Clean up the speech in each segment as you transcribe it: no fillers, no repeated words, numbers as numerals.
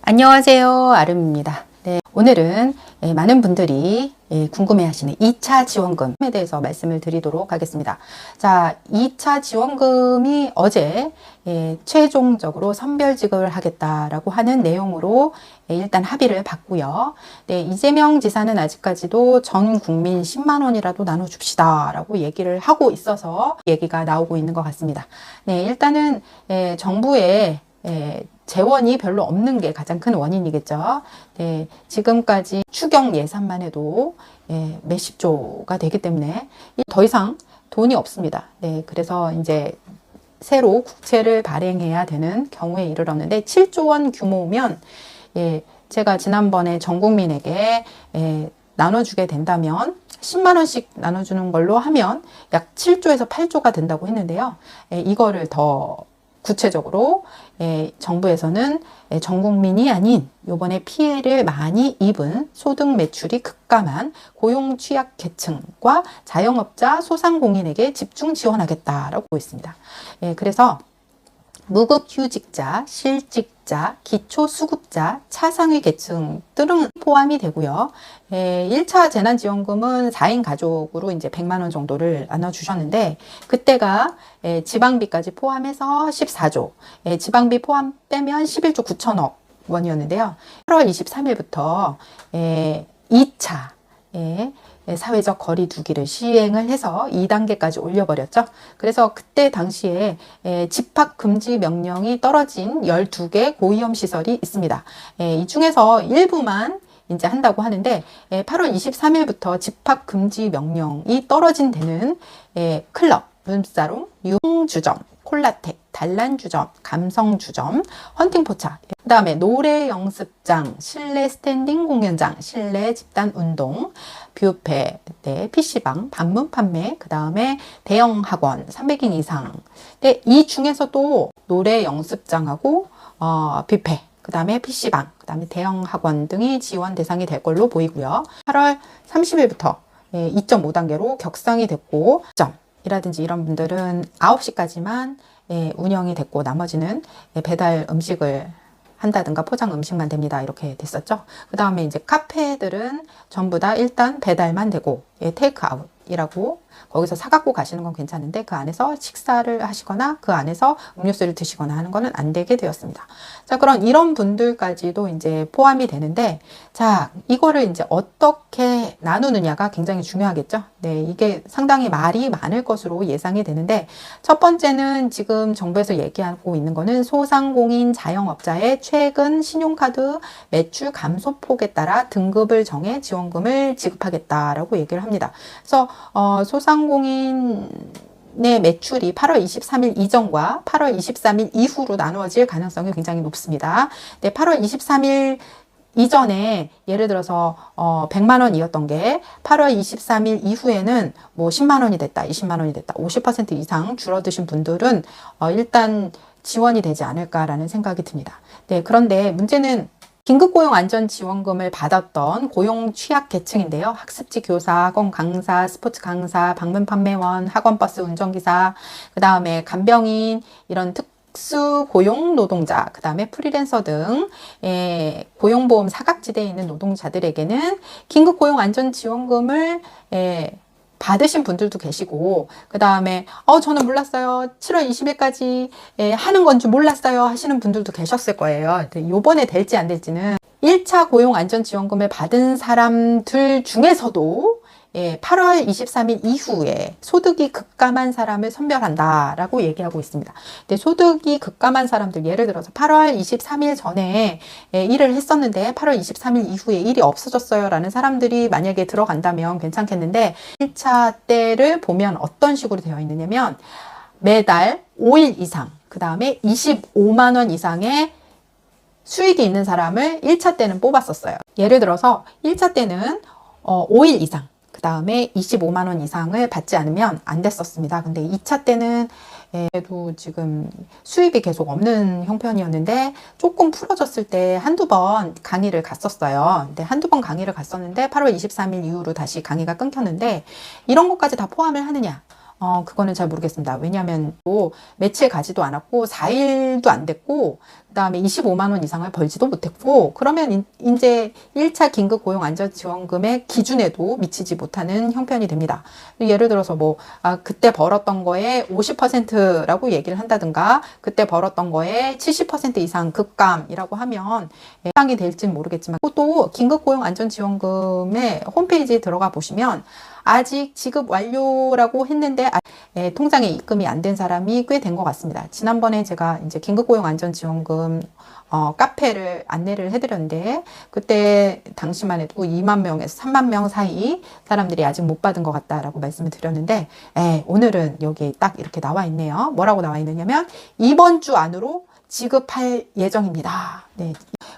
안녕하세요. 아름입니다. 네, 오늘은 많은 분들이 궁금해하시는 2차 지원금에 대해서 말씀을 드리도록 하겠습니다. 자, 2차 지원금이 어제 최종적으로 선별 지급을 하겠다라고 하는 내용으로 일단 합의를 봤고요. 네, 이재명 지사는 아직까지도 전 국민 10만 원이라도 나눠줍시다 라고 얘기를 하고 있어서 얘기가 나오고 있는 것 같습니다. 네, 일단은 정부의 재원이 별로 없는 게 가장 큰 원인이겠죠. 네, 지금까지 추경 예산만 해도 몇십 조가 되기 때문에 더 이상 돈이 없습니다. 네, 그래서 이제 새로 국채를 발행해야 되는 경우에 이르렀는데 7조 원 규모면 제가 지난번에 전 국민에게 나눠주게 된다면 10만 원씩 나눠주는 걸로 하면 약 7조에서 8조가 된다고 했는데요. 이거를 더 구체적으로 정부에서는 전 국민이 아닌 이번에 피해를 많이 입은 소득 매출이 급감한 고용 취약 계층과 자영업자 소상공인에게 집중 지원하겠다라고 있습니다. 그래서 무급휴직자, 실직자, 기초수급자, 차상위 계층들은 포함이 되고요. 1차 재난지원금은 4인 가족으로 이제 100만 원 정도를 나눠주셨는데 그때가 지방비까지 포함해서 14조, 지방비 포함 빼면 11조 9천억 원이었는데요. 8월 23일부터 2차 사회적 거리 두기를 시행을 해서 2단계까지 올려버렸죠. 그래서 그때 당시에 집합 금지 명령이 떨어진 12개 고위험 시설이 있습니다. 이 중에서 일부만 이제 한다고 하는데 8월 23일부터 집합 금지 명령이 떨어진 데는 클럽, 룸사롱, 유흥주점, 콜라텍, 단란주점, 감성주점, 헌팅포차, 그 다음에 노래 연습장, 실내 스탠딩 공연장, 실내 집단 운동, 뷔페, PC방, 방문 판매, 그 다음에 대형 학원 300인 이상. 근데 이 중에서도 노래 연습장하고 뷔페, 그 다음에 PC방, 그 다음에 대형 학원 등이 지원 대상이 될 걸로 보이고요. 8월 30일부터 2.5단계로 격상이 됐고, 이라든지 이런 분들은 9시까지만 운영이 됐고 나머지는 배달 음식을 한다든가 포장 음식만 됩니다. 이렇게 됐었죠. 그 다음에 이제 카페들은 전부 다 일단 배달만 되고 테이크아웃이라고 거기서 사갖고 가시는 건 괜찮은데 그 안에서 식사를 하시거나 그 안에서 음료수를 드시거나 하는 거는 안 되게 되었습니다. 자, 그럼 이런 분들까지도 이제 포함이 되는데 자, 이거를 이제 어떻게 나누느냐가 굉장히 중요하겠죠. 네, 이게 상당히 말이 많을 것으로 예상이 되는데 첫 번째는 지금 정부에서 얘기하고 있는 거는 소상공인 자영업자의 최근 신용카드 매출 감소폭에 따라 등급을 정해 지원금을 지급하겠다라고 얘기를 합니다. 그래서 소상공인의 매출이 8월 23일 이전과 8월 23일 이후로 나누어질 가능성이 굉장히 높습니다. 네, 8월 23일 이전에 예를 들어서 100만 원이었던 게 8월 23일 이후에는 뭐 10만 원이 됐다, 20만 원이 됐다, 50% 이상 줄어드신 분들은 일단 지원이 되지 않을까라는 생각이 듭니다. 네, 그런데 문제는 긴급고용안전지원금을 받았던 고용 취약 계층인데요. 학습지 교사, 학원 강사, 스포츠 강사, 방문 판매원, 학원버스 운전기사, 그 다음에 간병인, 이런 특수 고용 노동자, 그 다음에 프리랜서 등 고용보험 사각지대에 있는 노동자들에게는 긴급고용안전지원금을 받으신 분들도 계시고 그 다음에 저는 몰랐어요. 7월 20일까지 하는 건 줄 몰랐어요 하시는 분들도 계셨을 거예요. 요번에 될지 안 될지는 1차 고용안전지원금을 받은 사람들 중에서도 8월 23일 이후에 소득이 급감한 사람을 선별한다라고 얘기하고 있습니다. 근데 소득이 급감한 사람들, 예를 들어서 8월 23일 전에 일을 했었는데 8월 23일 이후에 일이 없어졌어요 라는 사람들이 만약에 들어간다면 괜찮겠는데 1차 때를 보면 어떤 식으로 되어 있느냐면 매달 5일 이상, 그 다음에 25만 원 이상의 수익이 있는 사람을 1차 때는 뽑았었어요. 예를 들어서 1차 때는 5일 이상, 그 다음에 25만 원 이상을 받지 않으면 안 됐었습니다. 근데 2차 때는 그래도 지금 수입이 계속 없는 형편이었는데 조금 풀어졌을 때 한두 번 강의를 갔었어요. 근데 한두 번 강의를 갔었는데 8월 23일 이후로 다시 강의가 끊겼는데 이런 것까지 다 포함을 하느냐? 그거는 잘 모르겠습니다. 왜냐하면 또 며칠 가지도 않았고 4일도 안 됐고 그다음에 25만 원 이상을 벌지도 못했고 그러면 이제 1차 긴급 고용 안전 지원금의 기준에도 미치지 못하는 형편이 됩니다. 예를 들어서 뭐 그때 벌었던 거에 50%라고 얘기를 한다든가 그때 벌었던 거에 70% 이상 급감이라고 하면 해당이 될지는 모르겠지만 또 긴급 고용 안전 지원금의 홈페이지에 들어가 보시면 아직 지급 완료라고 했는데 통장에 입금이 안 된 사람이 꽤 된 것 같습니다. 지난번에 제가 이제 긴급고용안전지원금 카페를 안내를 해드렸는데 그때 당시만 해도 2만 명에서 3만 명 사이 사람들이 아직 못 받은 것 같다라고 말씀을 드렸는데 오늘은 여기 딱 이렇게 나와 있네요. 뭐라고 나와 있느냐면 이번 주 안으로 지급할 예정입니다. 네.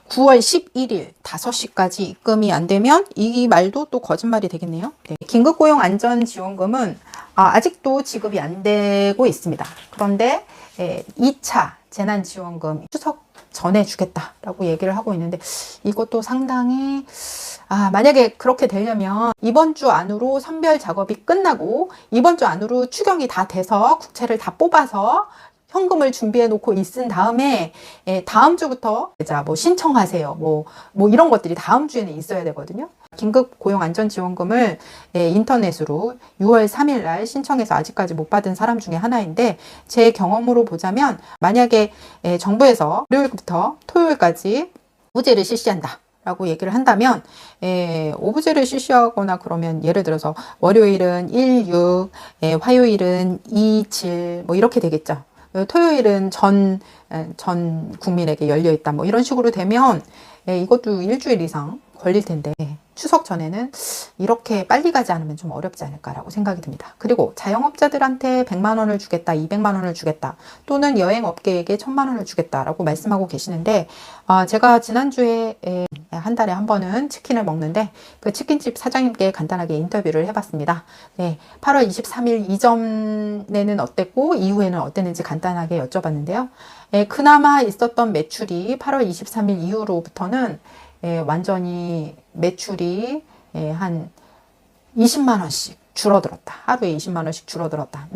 9월 11일 5시까지 입금이 안 되면 이 말도 또 거짓말이 되겠네요. 네. 긴급고용 안전지원금은 아직도 지급이 안 되고 있습니다. 그런데 2차 재난지원금 추석 전에 주겠다라고 얘기를 하고 있는데 이것도 상당히 만약에 그렇게 되려면 이번 주 안으로 선별 작업이 끝나고 이번 주 안으로 추경이 다 돼서 국채를 다 뽑아서 현금을 준비해 놓고 있은 다음에 다음 주부터 뭐 신청하세요. 뭐 이런 것들이 다음 주에는 있어야 되거든요. 긴급 고용 안전 지원금을 인터넷으로 6월 3일 날 신청해서 아직까지 못 받은 사람 중에 하나인데 제 경험으로 보자면 만약에 정부에서 월요일부터 토요일까지 오부제를 실시한다. 라고 얘기를 한다면 오부제를 실시하거나 그러면 예를 들어서 월요일은 1, 6, 화요일은 2, 7 뭐 이렇게 되겠죠. 토요일은 전 국민에게 열려 있다. 뭐 이런 식으로 되면 이것도 일주일 이상 걸릴 텐데 추석 전에는 이렇게 빨리 가지 않으면 좀 어렵지 않을까라고 생각이 듭니다. 그리고 자영업자들한테 100만 원을 주겠다, 200만 원을 주겠다, 또는 여행업계에게 1000만 원을 주겠다라고 말씀하고 계시는데 제가 지난주에 한 달에 한 번은 치킨을 먹는데 그 치킨집 사장님께 간단하게 인터뷰를 해봤습니다. 8월 23일 이전에는 어땠고 이후에는 어땠는지 간단하게 여쭤봤는데요. 그나마 있었던 매출이 8월 23일 이후로부터는 완전히 매출이 한 20만 원씩 줄어들었다. 하루에 20만 원씩 줄어들었다.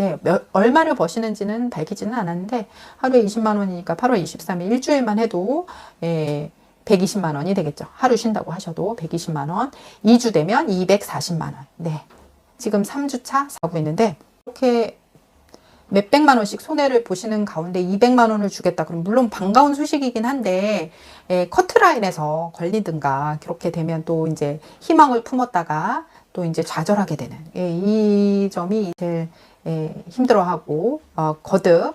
얼마를 버시는지는 밝히지는 않았는데 하루에 20만 원이니까 8월 23일 일주일만 해도 120만 원이 되겠죠. 하루 쉰다고 하셔도 120만 원. 2주 되면 240만 원. 지금 3주차 사고 있는데 이렇게 몇백만 원씩 손해를 보시는 가운데 200만 원을 주겠다. 그럼 물론 반가운 소식이긴 한데 커트라인에서 걸리든가 그렇게 되면 또 이제 희망을 품었다가 또 이제 좌절하게 되는 이 점이 제일 힘들어하고 거듭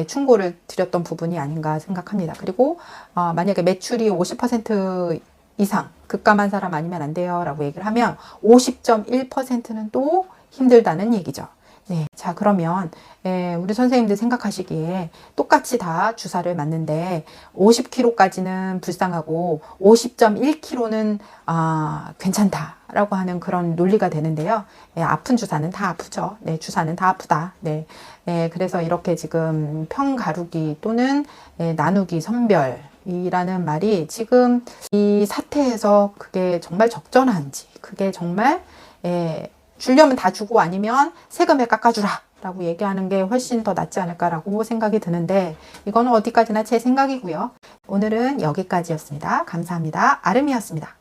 충고를 드렸던 부분이 아닌가 생각합니다. 그리고 만약에 매출이 50% 이상 급감한 사람 아니면 안 돼요 라고 얘기를 하면 50.1%는 또 힘들다는 얘기죠. 자 그러면 우리 선생님들 생각하시기에 똑같이 다 주사를 맞는데 50kg까지는 불쌍하고 50.1kg는 괜찮다라고 하는 그런 논리가 되는데요. 아픈 주사는 다 아프죠. 주사는 다 아프다. 그래서 이렇게 지금 평가루기 또는 나누기 선별이라는 말이 지금 이 사태에서 그게 정말 적절한지 그게 정말 주려면 다 주고 아니면 세금에 깎아주라 라고 얘기하는 게 훨씬 더 낫지 않을까라고 생각이 드는데 이거는 어디까지나 제 생각이고요. 오늘은 여기까지였습니다. 감사합니다. 아름이었습니다.